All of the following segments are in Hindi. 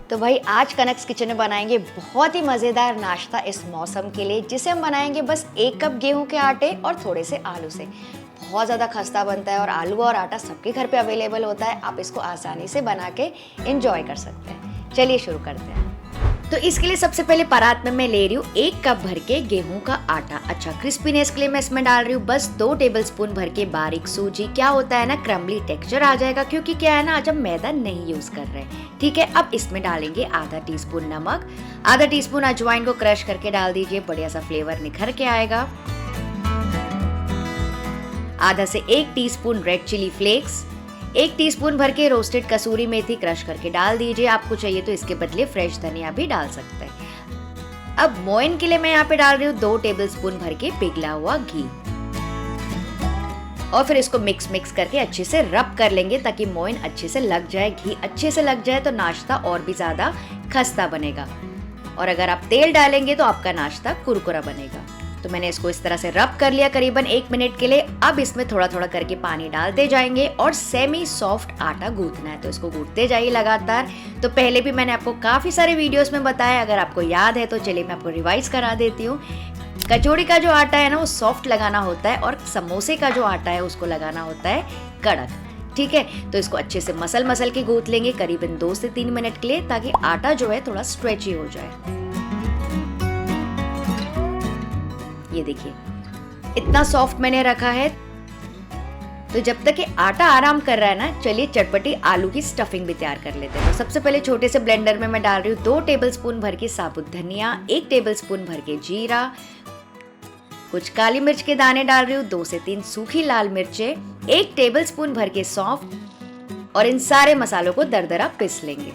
तो भाई आज कनक्स किचन में बनाएंगे बहुत ही मज़ेदार नाश्ता इस मौसम के लिए, जिसे हम बनाएंगे बस 1 कप गेहूं के आटे और थोड़े से आलू से। बहुत ज़्यादा खस्ता बनता है और आलू और आटा सबके घर पे अवेलेबल होता है। आप इसको आसानी से बना के इंजॉय कर सकते हैं। चलिए शुरू करते हैं। तो इसके लिए सबसे पहले परात में मैं ले रही हूँ 1 कप भर के गेहूं का आटा। अच्छा क्रिस्पीनेस के लिए मैं इसमें डाल रही हूँ बस 2 टेबलस्पून भर के बारीक सूजी। क्या होता है ना, क्रम्बली टेक्सचर आ जाएगा, क्योंकि क्या है ना, आज हम मैदा नहीं यूज कर रहे हैं। ठीक है, अब इसमें डालेंगे आधा टीस्पून नमक, आधा टीस्पून अजवाइन को क्रश करके डाल दीजिए, बढ़िया सा फ्लेवर निखर के आएगा। आधा से 1 teaspoon red chilli flakes, 1 teaspoon भर के रोस्टेड कसूरी मेथी क्रश करके डाल दीजिए। आपको चाहिए तो इसके बदले फ्रेश धनिया भी डाल सकते हैं। अब मोइन के लिए मैं यहाँ पे डाल रही हूँ 2 टेबलस्पून भर के पिघला हुआ घी, और फिर इसको मिक्स करके अच्छे से रब कर लेंगे ताकि मोइन अच्छे से लग जाए। घी अच्छे से लग जाए तो नाश्ता और भी ज्यादा खस्ता बनेगा, और अगर आप तेल डालेंगे तो आपका नाश्ता कुरकुरा बनेगा। तो मैंने इसको इस तरह से रब कर लिया करीबन 1 मिनट के लिए। अब इसमें थोड़ा थोड़ा करके पानी डालते जाएंगे और सेमी सॉफ्ट आटा गूंथना है, तो इसको गूंथते जाइए लगातार। तो पहले भी मैंने आपको काफी सारे वीडियोस में बताया, अगर आपको याद है तो चलिए मैं आपको रिवाइज करा देती हूँ। कचौड़ी का जो आटा है ना वो सॉफ्ट लगाना होता है, और समोसे का जो आटा है उसको लगाना होता है कड़क। ठीक है, तो इसको अच्छे से मसल के गूंथ लेंगे करीबन 2 से 3 मिनट के लिए, ताकि आटा जो है थोड़ा स्ट्रेची हो जाए। ये देखिए इतना सॉफ्ट मैंने रखा है। तो जब तक ये आटा आराम कर रहा है ना, चलिए चटपटी आलू की स्टफिंग भी तैयार कर लेते हैं। तो सबसे पहले छोटे से ब्लेंडर में मैं डाल रही हूँ 2 टेबलस्पून भर के साबुत धनिया, 1 टेबलस्पून भर के जीरा, कुछ काली मिर्च के दाने डाल रही हूँ, 2 से 3 सूखी लाल मिर्चें, 1 टेबलस्पून भर के सौंफ, और इन सारे मसालों को दरदरा पीस लेंगे।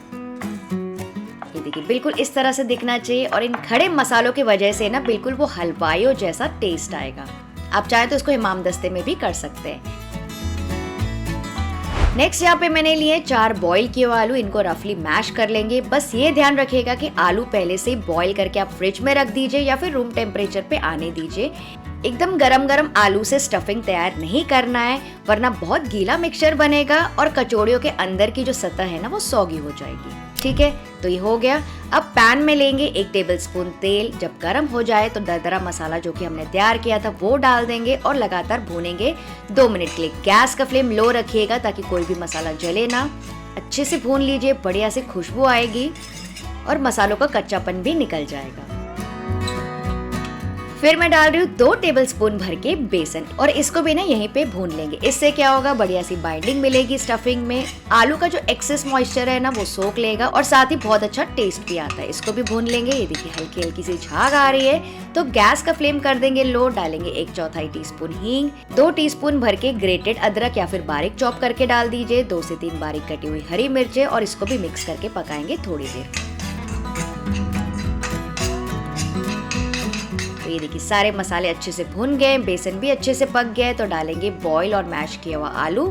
देखिए बिल्कुल इस तरह से दिखना चाहिए, और इन खड़े मसालों की वजह से ना बिल्कुल वो हलवाइयों जैसा टेस्ट आएगा। आप चाहे तो इसको इमाम दस्ते में भी कर सकते हैं। नेक्स्ट यहाँ पे मैंने लिए 4 बॉईल किए हुए आलू, इनको रफली मैश कर लेंगे। बस ये ध्यान रखिएगा कि आलू पहले से बॉईल करके आप फ्रिज में रख दीजिए या फिर रूम टेम्परेचर पे आने दीजिए। एकदम गरम आलू से स्टफिंग तैयार नहीं करना है, वरना बहुत गीला मिक्सचर बनेगा और कचौड़ियों के अंदर की जो सतह है ना वो सौगी हो जाएगी। ठीक है, तो ये हो गया। अब पैन में लेंगे 1 टेबलस्पून तेल। जब गर्म हो जाए तो दरदरा मसाला जो कि हमने तैयार किया था वो डाल देंगे और लगातार भूनेंगे 2 मिनट के लिए। गैस का फ्लेम लो रखिएगा ताकि कोई भी मसाला जले ना। अच्छे से भून लीजिए, बढ़िया से खुशबू आएगी और मसालों का कच्चापन भी निकल जाएगा। फिर मैं डाल रही हूँ 2 टेबलस्पून भर के बेसन, और इसको भी ना यहीं पे भून लेंगे। इससे क्या होगा, बढ़िया सी बाइंडिंग मिलेगी स्टफिंग में। आलू का जो एक्सेस मॉइस्चर है ना वो सोख लेगा, और साथ ही बहुत अच्छा टेस्ट भी आता है। इसको भी भून लेंगे। ये देखिए हल्की हल्की सी झाग आ रही है, तो गैस का फ्लेम कर देंगे लो। डालेंगे 1/4 टीस्पून हींग, 2 टीस्पून भर के ग्रेटेड अदरक या फिर बारीक चॉप करके डाल दीजिए, 2 से 3 बारीक कटी हुई हरी मिर्चें, और इसको भी मिक्स करके पकाएंगे थोड़ी देर। ये देखिए सारे मसाले अच्छे से भुन गए, बेसन भी अच्छे से पक गया है। तो डालेंगे बॉईल और मैश किया हुआ आलू,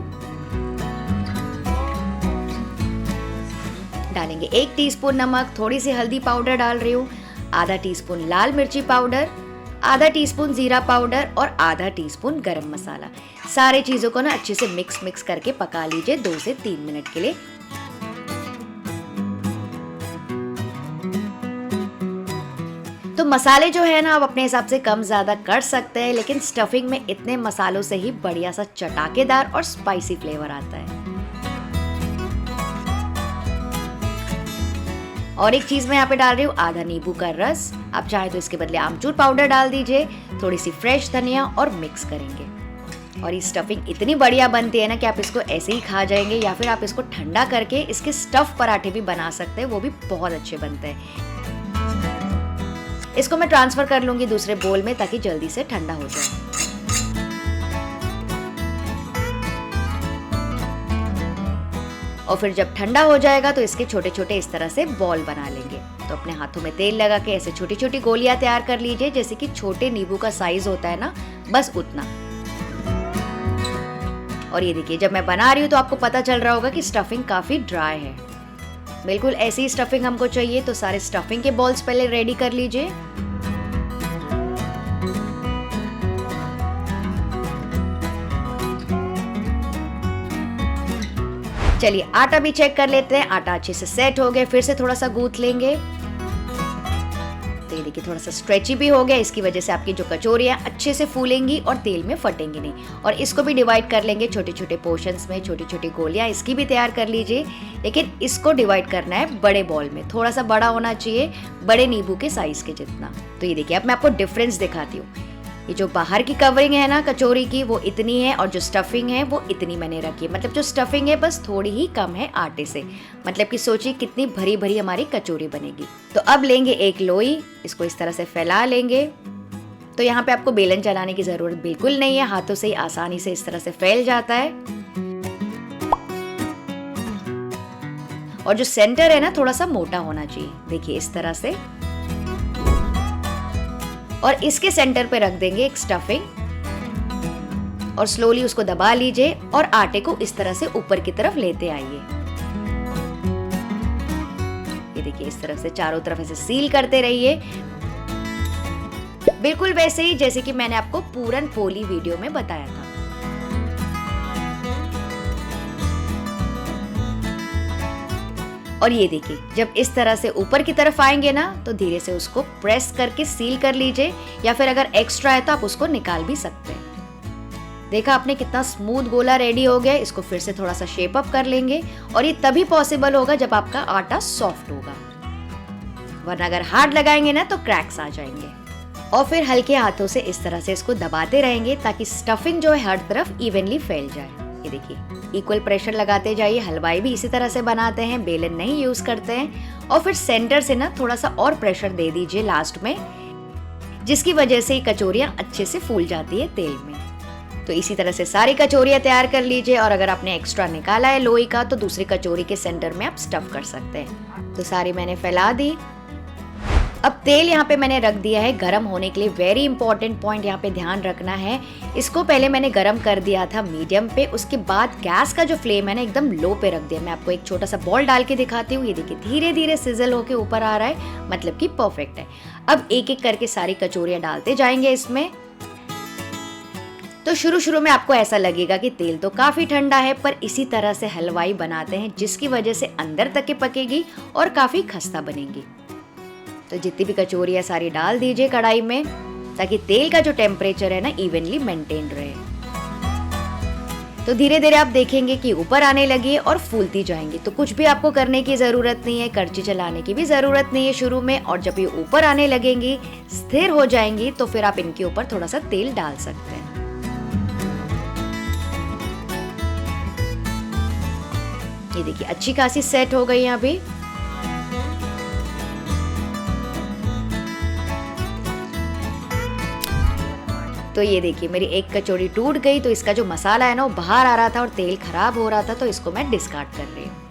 डालेंगे 1 टीस्पून नमक, थोड़ी सी हल्दी पाउडर डाल रही हूँ, आधा टीस्पून लाल मिर्ची पाउडर, आधा टीस्पून जीरा पाउडर और आधा टीस्पून गरम मसाला। सारे चीजों को ना अच्छे से मिक्स करके पका लीजिए 2 से 3 मिनट के लिए। तो मसाले जो है ना आप अपने हिसाब से कम ज्यादा कर सकते हैं, लेकिन स्टफिंग में इतने मसालों से ही बढ़िया सा चटाकेदार और स्पाइसी फ्लेवर आता है। और एक चीज मैं यहाँ पे डाल रही हूँ आधा नींबू का रस। आप चाहे तो इसके बदले आमचूर पाउडर डाल दीजिए, थोड़ी सी फ्रेश धनिया, और मिक्स करेंगे। और ये स्टफिंग इतनी बढ़िया बनती है ना कि आप इसको ऐसे ही खा जाएंगे, या फिर आप इसको ठंडा करके इसके स्टफ पराठे भी बना सकते हैं, वो भी बहुत अच्छे बनते हैं। इसको मैं ट्रांसफर कर लूंगी दूसरे बोल में ताकि जल्दी से ठंडा हो जाए। और फिर जब ठंडा हो जाएगा तो इसके छोटे छोटे इस तरह से बॉल बना लेंगे। तो अपने हाथों में तेल लगा के ऐसे छोटी छोटी गोलियां तैयार कर लीजिए, जैसे कि छोटे नींबू का साइज होता है ना, बस उतना। और ये देखिए जब मैं बना रही हूँ तो आपको पता चल रहा होगा कि स्टफिंग काफी ड्राई है। बिल्कुल ऐसी ही स्टफिंग हमको चाहिए, तो सारे स्टफिंग के बॉल्स पहले रेडी कर लीजिए। चलिए आटा भी चेक कर लेते हैं। आटा अच्छे से सेट हो गया, फिर से थोड़ा सा गूंथ लेंगे। तो ये देखिए थोड़ा सा स्ट्रेची भी हो गया, इसकी वजह से आपकी जो कचौरियाँ अच्छे से फूलेंगी और तेल में फटेंगी नहीं। और इसको भी डिवाइड कर लेंगे छोटे छोटे पोर्शंस में, छोटी छोटी गोलियाँ इसकी भी तैयार कर लीजिए। लेकिन इसको डिवाइड करना है बड़े बॉल में, थोड़ा सा बड़ा होना चाहिए, बड़े नींबू के साइज के जितना। तो ये देखिए अब मैं आपको डिफरेंस दिखाती हूँ। ये जो बाहर की कवरिंग है ना कचौरी की, वो इतनी है, और जो स्टफिंग है वो इतनी मैंने रखी है। मतलब जो स्टफिंग है बस थोड़ी ही कम है आटे से। मतलब कि सोचिए कितनी भरी भरी हमारी कचौरी बनेगी। तो अब लेंगे एक लोई, इसको इस तरह से फैला लेंगे। तो यहाँ पे आपको बेलन चलाने की जरूरत बिल्कुल नहीं है, हाथों से ही आसानी से इस तरह से फैल जाता है। और जो सेंटर है ना थोड़ा सा मोटा होना चाहिए, देखिए इस तरह से। और इसके सेंटर पे रख देंगे एक स्टफिंग और स्लोली उसको दबा लीजिए और आटे को इस तरह से ऊपर की तरफ लेते आइए। ये देखिए इस तरह से चारों तरफ ऐसे सील करते रहिए, बिल्कुल वैसे ही जैसे कि मैंने आपको पूरन पोली वीडियो में बताया था। और ये देखिए जब इस तरह से ऊपर की तरफ आएंगे ना तो धीरे से उसको प्रेस करके सील कर लीजिए, या फिर अगर एक्स्ट्रा है तो आप उसको निकाल भी सकते हैं। देखा आपने कितना स्मूथ गोला रेडी हो गया। इसको फिर से थोड़ा सा शेप अप कर लेंगे, और ये तभी पॉसिबल होगा जब आपका आटा सॉफ्ट होगा, वरना अगर हार्ड लगाएंगे ना तो क्रैक्स आ जाएंगे। और फिर हल्के हाथों से इस तरह से इसको दबाते रहेंगे ताकि स्टफिंग जो है हर तरफ इवनली फैल जाए। ये देखिए इक्वल प्रेशर लगाते जाइए। हलवाई भी इसी तरह से बनाते हैं, बेलन नहीं यूज करते हैं। और फिर सेंटर से ना थोड़ा सा और प्रेशर दे दीजिए लास्ट में, जिसकी वजह से कचौरियाँ अच्छे से फूल जाती है तेल में। तो इसी तरह से सारी कचौरियाँ तैयार कर लीजिए। और अगर आपने एक्स्ट्रा निकाला है लोई का तो दूसरी कचौरी के सेंटर में आप स्टफ कर सकते हैं। तो सारी मैंने फैला दी। अब तेल यहाँ पे मैंने रख दिया है गरम होने के लिए। वेरी इंपॉर्टेंट पॉइंट यहाँ पे ध्यान रखना है, इसको पहले मैंने गरम कर दिया था मीडियम पे, उसके बाद गैस का जो फ्लेम है ना एकदम लो पे रख दिया। मैं आपको एक छोटा सा बॉल डाल के दिखाती हूँ। ये देखिए धीरे धीरे सिजल होके ऊपर आ रहा है, मतलब कि परफेक्ट है। अब एक एक करके सारी कचौरियाँ डालते जाएंगे इसमें। तो शुरू में आपको ऐसा लगेगा कि तेल तो काफी ठंडा है, पर इसी तरह से हलवाई बनाते हैं जिसकी वजह से अंदर तक के पकेगी और काफी खस्ता बनेगी। तो जितनी भी कचौरियाँ सारी डाल दीजिए कढ़ाई में, ताकि तेल का जो टेम्परेचर है ना इवनली मेंटेन रहे। तो धीरे धीरे आप देखेंगे कि ऊपर आने लगी और फूलती जाएंगी। तो कुछ भी आपको करने की जरूरत नहीं है, करछी चलाने की भी जरूरत नहीं है शुरू में। और जब ये ऊपर आने लगेंगी, स्थिर हो जाएंगी, तो फिर आप इनके ऊपर थोड़ा सा तेल डाल सकते हैं। ये देखिए अच्छी खासी सेट हो गई है अभी। तो ये देखिए मेरी एक कचौड़ी टूट गई। तो इसका जो मसाला है ना वो बाहर आ रहा था और तेल खराब हो रहा था, तो इसको मैं डिस्कार्ड कर रही हूँ।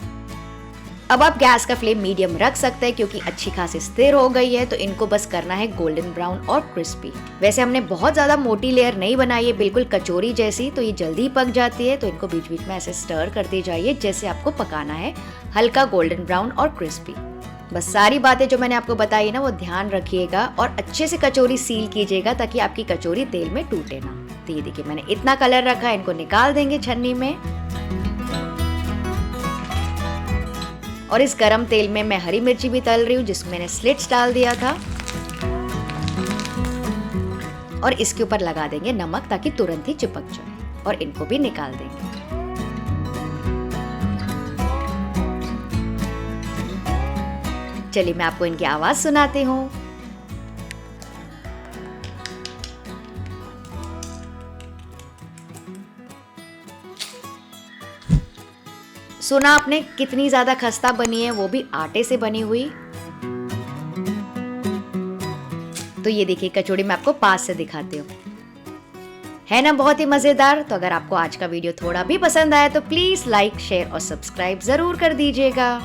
अब आप गैस का फ्लेम मीडियम रख सकते हैं क्योंकि अच्छी खासी स्थिर हो गई है। तो इनको बस करना है गोल्डन ब्राउन और क्रिस्पी। वैसे हमने बहुत ज्यादा मोटी लेयर नहीं बनाई है, बिल्कुल कचौरी जैसी, तो ये जल्दी पक जाती है। तो इनको बीच बीच में ऐसे स्टर करते जाइए जैसे आपको पकाना है, हल्का गोल्डन ब्राउन और क्रिस्पी। बस सारी बातें जो मैंने आपको बताई ना वो ध्यान रखिएगा और अच्छे से कचौरी सील कीजिएगा ताकि आपकी कचौरी तेल में टूटे ना। तो ये देखिए मैंने इतना कलर रखा है, इनको निकाल देंगे छन्नी में। और इस गरम तेल में मैं हरी मिर्ची भी तल रही हूँ जिसमें मैंने स्लिट्स डाल दिया था। और इसके ऊपर लगा देंगे नमक ताकि तुरंत ही चिपक जाए, और इनको भी निकाल देंगे। चलिए मैं आपको इनकी आवाज सुनाती हूँ। सुना आपने कितनी ज्यादा खस्ता बनी है, वो भी आटे से बनी हुई। तो ये देखिए कचौड़ी मैं आपको पास से दिखाती हूँ, है ना बहुत ही मजेदार। तो अगर आपको आज का वीडियो थोड़ा भी पसंद आया तो प्लीज लाइक, शेयर और सब्सक्राइब जरूर कर दीजिएगा।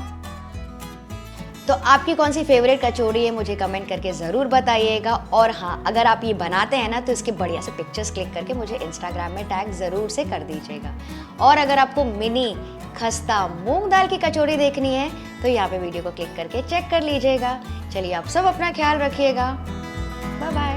तो आपकी कौन सी फेवरेट कचौड़ी है मुझे कमेंट करके ज़रूर बताइएगा। और हाँ, अगर आप ये बनाते हैं ना तो इसके बढ़िया से पिक्चर्स क्लिक करके मुझे इंस्टाग्राम में टैग ज़रूर से कर दीजिएगा। और अगर आपको मिनी खस्ता मूंग दाल की कचौड़ी देखनी है तो यहाँ पे वीडियो को क्लिक करके चेक कर लीजिएगा। चलिए आप सब अपना ख्याल रखिएगा। Bye bye.